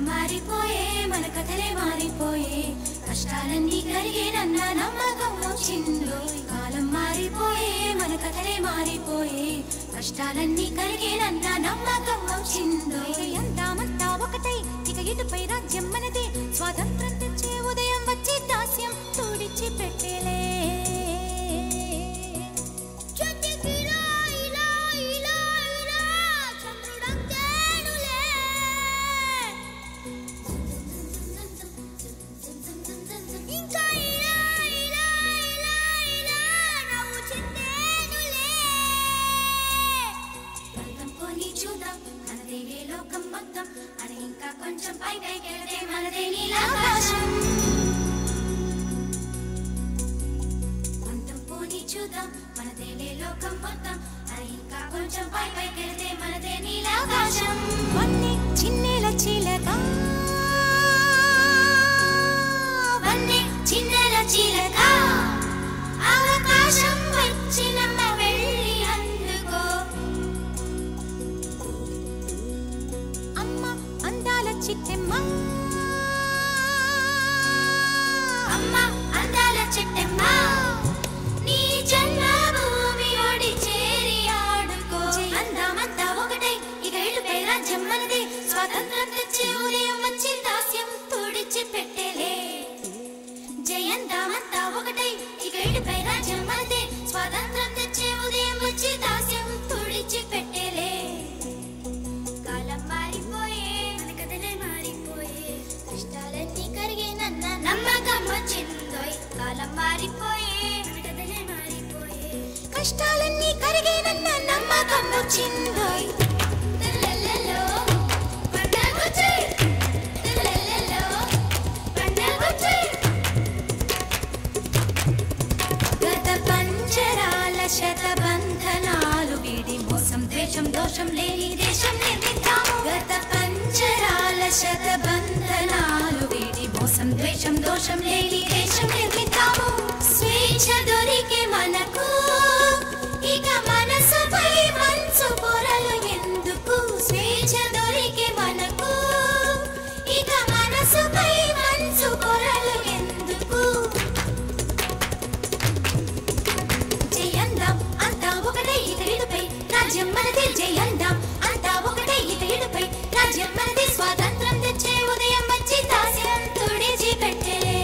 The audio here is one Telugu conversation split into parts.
మారిపోయే మన కథలే మారిపోయే కష్టాలన్నీ కరిగేనన్న నమ్మకం వచ్చిందో కాలం మారిపోయే మన కథలే మారిపోయే కష్టాలన్నీ కరిగేనన్న నమ్మకం వచ్చిందో అంతా ఒకటై ఇక ఇటుపై రాజ్యం మనదే స్వాతంత్రం తెచ్చే ఉదయం వచ్చి దాస్యం తుడిచి పెట్టేలే కొంచెం పైకెళ్తే మనదే నీలాకాశం కొంచెం పోనీ చూద్దాం మనదేలే లోకం మొత్తం అది ఇంకా కొంచెం పైకెళ్తే మనదే నీలాకాశం వన్నీ చిన్నెల చిలక వన్నీ చిన్నెల చిలక ఆకాశం వచ్చినమ్మ వెళ్ళి అందుకో అమ్మ అందాల చిట్టెమ్మ అమ్మ అందాల చిట్టెమ్మ నీ జన్మభూమి ఒడి చేరి ఆడుకో అందమంతా ఒకటై ఇక ఇటుపై రాజ్యం మనదే స్వాతంత్రం తెచ్చే ఉదయం వచ్చి దాస్యం తుడిచి పెట్టేలే జయందామంతా ఒకటై ఇక ఇటుపై రాజ్యం మనదే స్వాతంత్రం తెచ్చే ఉదయం వచ్చి దాస్యం తుడిచి పెట్టేలే కాలం మారిపోయే మన కథలే మారిపోయే కష్టాలన్నీ కరిగేనన్న నమ్మకం వచ్చిందోయ్ కాలం మారిపోయే మన కథలే మారిపోయే కష్టాలన్నీ కరిగేనన్న నమ్మకం వచ్చిందోయ్ శతబంధనాలు వీడి మోసం ద్వేషం దోషం లేని దేశం నిర్మిద్దాము గత పంచరాల శతబంధనాలు వీడి మోసం ద్వేషం దోషం లేని దేశం నిర్మిద్దాము స్వేచ్ఛ దొరికే మనకు ఇక మనసుపై మంచు పొరలు ఎందుకు స్వేచ్ఛ దొరికే మనకు ఇక మనసుపై మంచు పొరలు ఎందుకు రాజ్యం మనదే జయందాం అంతా ఒకటే ఇక ఇటుపై రాజ్యం మనదే స్వాతంత్రం తెచ్చే ఉదయం వచ్చి దాస్యం తుడిచి పెట్టేలే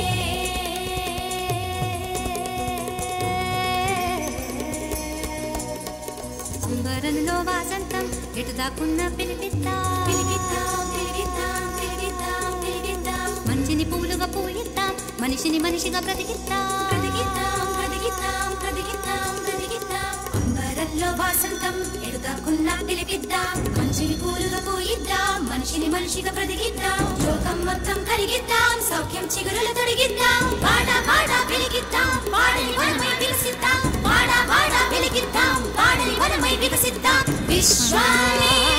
కుంభరంలో వాసంతం ఎటు దాకున్న పిలిపిద్దాం పిలిపిద్దాం పిలిపిద్దాం పిలిపిద్దాం పిలిపిద్దాం మంచిని పువ్వులుగా పూయిద్దాం మనిషిని మనిషిగా బ్రతికిద్దాం బ్రతికిద్దాం బ్రతికిద్దాం బ్రతికిద్దాం బ్రతికిద్దాం అంబరంలో వాసంతం ఎటు దాకున్న పిలిపిద్దాం మంచిని పూలుగా పూయిద్దాం మనిషిని మనిషిగా బ్రతికిద్దాం లోకం మొత్తం కరిగిద్దాం సౌఖ్యం చిగురులు తొడిగిద్దాం వాడా వాడా వెలిగిద్దాం వాడని వనమై వికసిద్దాం వాడా వాడా వెలిగిద్దాం వాడని వనమై వికసిద్దాం విశ్వాన్ని